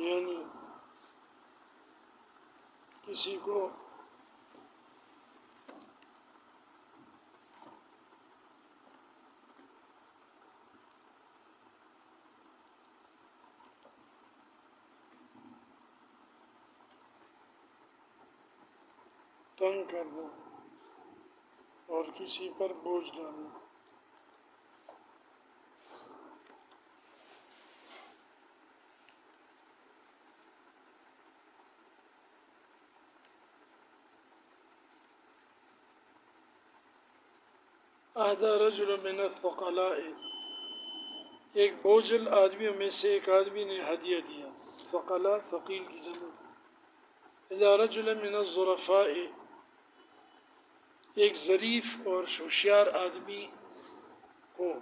یعنی کسی کو تنگ کرنا اور کسی پر بوجھ ڈالنا. اہدى رجل من الثقلاء، ایک بوجھل آدمیوں میں سے ایک آدمی نے ہدیہ دیا. ثقلاء ثقیل کی جمع. اذا رجل من الظرفاء، ایک ظریف اور ہوشیار آدمی کو.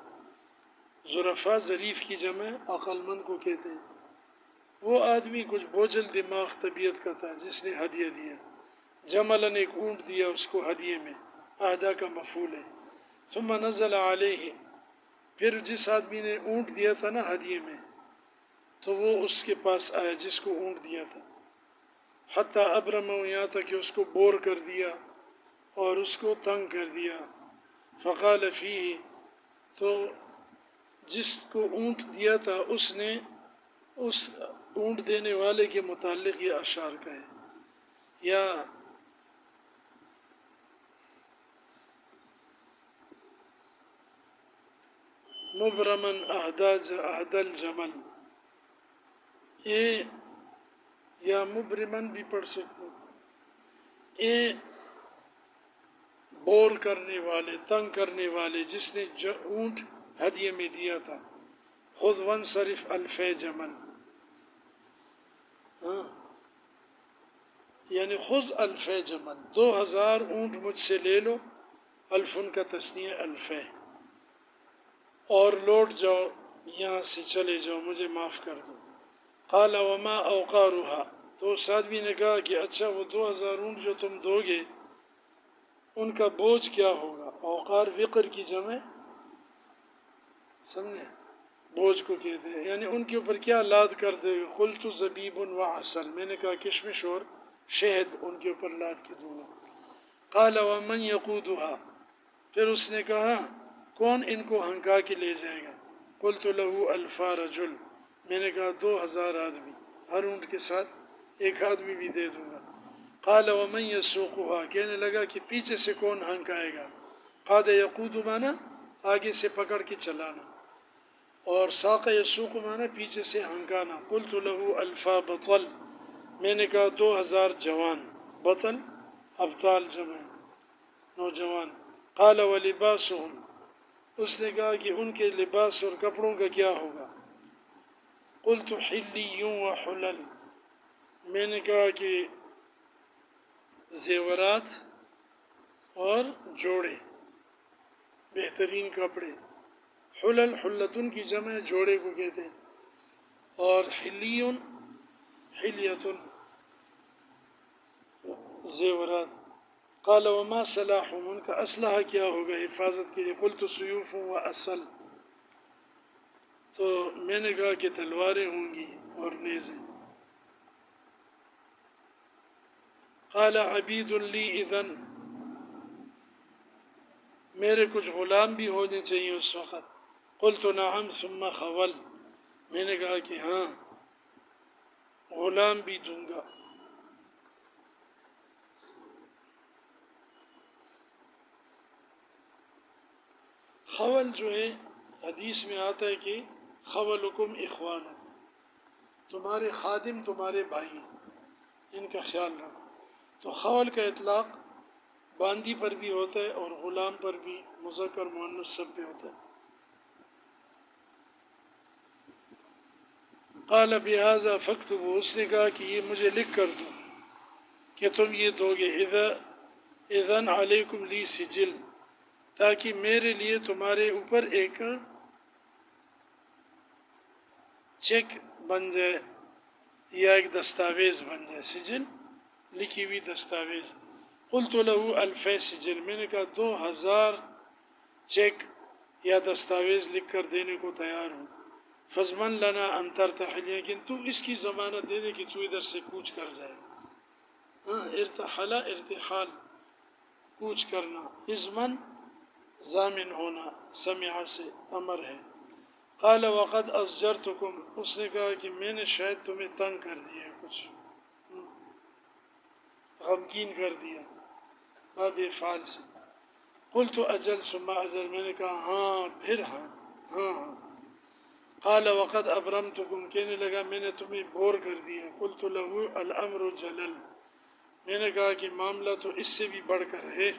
ظرفاء ظریف کی جمع عقل مند کو کہتے ہیں. وہ آدمی کچھ بوجھل دماغ طبیعت کا تھا جس نے ہدیہ دیا. جملاً ایک اونٹ دیا اس کو ہدیے میں، اہدیٰ کا مفعول ہے. ثم نزل علیہ، پھر جس آدمی نے اونٹ دیا تھا نا ہدیے میں، تو وہ اس کے پاس آیا جس کو اونٹ دیا تھا. حتیٰ ابرمہ، یہاں تک کہ اس کو بور کر دیا اور اس کو تنگ کر دیا. فقال فیہ، تو جس کو اونٹ دیا تھا اس نے اس اونٹ دینے والے کے متعلق یہ اشعار کہے. یا مبرمن اہدى الجمل، اے، یا مبرمن بھی پڑھ سکتے ہیں، اے بور کرنے والے، تنگ کرنے والے جس نے اونٹ ہدیے میں دیا تھا. خذ وانصرف الفی جمل، ہاں یعنی خذ الفی جمل، 2000 اونٹ مجھ سے لے لو. الفن کا تثنیہ الفی، اور لوٹ جاؤ، یہاں سے چلے جاؤ، مجھے معاف کر دو. قال وما اوقارها، تو اس آدمی نے کہا کہ اچھا وہ 2000 اونٹ جو تم دو گے ان کا بوجھ کیا ہوگا. اوقار وقر کی جمع، سمجھے، بوجھ کو کہتے ہیں، یعنی ان کے اوپر کیا لاد کر دے گے. قلت زبیب و عسل، میں نے کہا کشمش اور شہد ان کے اوپر لاد کے دوں گا. قال ومن یقودها، پھر اس نے کہا کون ان کو ہنکا کے لے جائے گا. قلت له الفا رجل، میں نے کہا 2000 آدمی، ہر اونٹ کے ساتھ ایک آدمی بھی دے دوں گا. قال ومن یسوقها، کہنے لگا کہ پیچھے سے کون ہنکائے گا. قاد یقود مانا آگے سے پکڑ کے چلانا، اور ساق یسوق مانا پیچھے سے ہنکانا. قلت له الفا بطل، میں نے کہا 2000 جوان، بطل ابطال جمع نوجوان. قال ولباسهم، اس نے کہا کہ ان کے لباس اور کپڑوں کا کیا ہوگا. قلت حلی و حلل، میں نے کہا کہ زیورات اور جوڑے، بہترین کپڑے. حلل حلتن کی جمع جوڑے کو کہتے ہیں، اور حلیون حلیتن زیورات. قال وما سلاحهم، ان کا اسلحہ کیا ہوگا حفاظت کے لیے. قلت سیوف و اصل، تو میں نے کہا کہ تلواریں ہوں گی اور نیزیں. قال عبید لی اذن، میرے کچھ غلام بھی ہونے چاہیے اس وقت. قلت نعم ثم خول، میں نے کہا کہ ہاں غلام بھی دوں گا. خول جو ہے حدیث میں آتا ہے کہ خولکم اخوانکم، تمہارے خادم تمہارے بھائی ہیں، ان کا خیال رکھو. تو خول کا اطلاق باندی پر بھی ہوتا ہے اور غلام پر بھی، مذکر مؤنث سب پہ ہوتا ہے. قال بہذا فاکتبوا، اس نے کہا کہ یہ مجھے لکھ کر دو کہ تم یہ دو گے. اذن علیکم لی سجل، تاکہ میرے لیے تمہارے اوپر ایک چیک بن جائے یا ایک دستاویز بن جائے. سجل لکھی ہوئی دستاویز. قلت له الفی سجل، میں نے کہا 2000 چیک یا دستاویز لکھ کر دینے کو تیار ہوں. فضمن لنا ان ترتحل، لیکن تو اس کی ضمانت دے دے کہ تو ادھر سے کوچ کر جائے گا. ہاں، ارتحل ارتحال کوچ کرنا، ازمن ضامن ہونا، سمع سے امر ہے. قال وقد ازجرتکم، اس نے کہا کہ میں نے شاید تمہیں تنگ کر دیا ہے، کچھ غمگین کر دیا باب افعال سے. قلت اجل ثم اجل، میں نے کہا ہاں پھر ہاں ہاں ہاں. قال وقد ابرمتکم، کہنے لگا میں نے تمہیں بور کر دیا. قلت له الامر جلل، میں نے کہا کہ معاملہ تو اس سے بھی بڑھ کر ہے.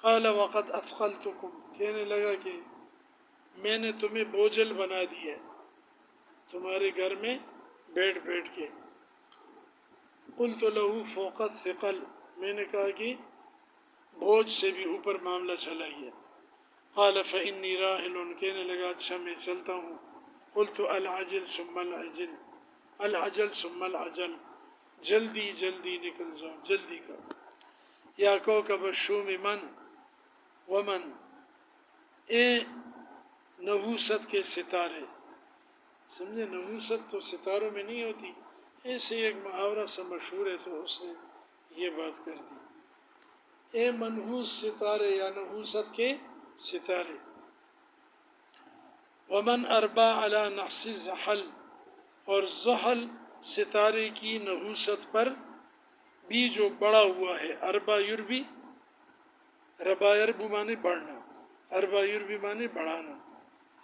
قال وقد اثقلتکم، کہنے لگا کہ میں نے تمہیں بوجھل بنا دیا تمہارے گھر میں بیٹھ بیٹھ کے. قلت له فوق الثقل، میں نے کہا کہ بوجھ سے بھی اوپر معاملہ چلا گیا. قال فإني راحل، کہنے لگا اچھا میں چلتا ہوں. قلت العجل ثم العجل، العجل ثم العجل، جلدی جلدی نکل جاؤ، جلدی کرو. یا کوکب الشوم من ومن، اے نحوست کے ستارے. سمجھے، نحوست تو ستاروں میں نہیں ہوتی، ایسے ایک محاورہ سا مشہور ہے تو اس نے یہ بات کر دی. اے منحوس ستارے یا نحوست کے ستارے. ومن اربا علی نحس الزحل، اور زحل ستارے کی نحوست پر بھی جو بڑا ہوا ہے. اربا یربی، ربا یربو مانے بڑھنا، اربا یربی مانے بڑھانا،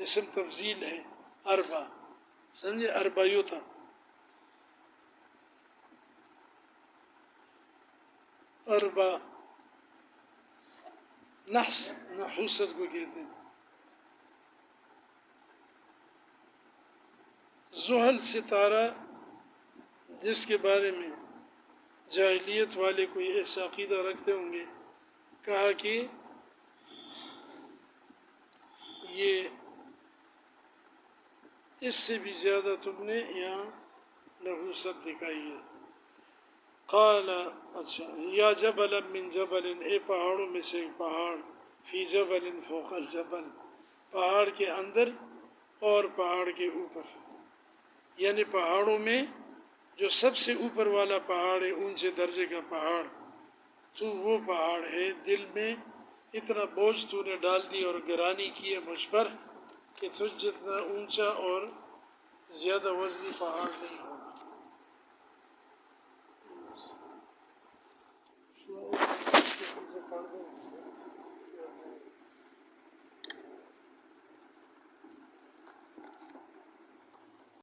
اسم تفضیل ہے اربا. سمجھے، اربا یوتا. اربا نحس نحوست کو کہتے ہیں. زحل ستارہ جس کے بارے میں جاہلیت والے کوئی ایسا عقیدہ رکھتے ہوں گے، کہا کہ یہ اس سے بھی زیادہ تم نے یہاں نحوست دکھائی ہے. قال اچھا، یا جبل من جبل، اے پہاڑوں میں سے ایک پہاڑ. فی جبل فوق الجبل، پہاڑ کے اندر اور پہاڑ کے اوپر. یعنی پہاڑوں میں جو سب سے اوپر والا پہاڑ ہے، اونچے درجے کا پہاڑ، تو وہ پہاڑ ہے. دل میں اتنا بوجھ تو نے ڈال دی اور گرانی کی ہے مجھ پر کہ تجھ جتنا اونچا اور زیادہ وزنی پہاڑ نہیں ہوگا.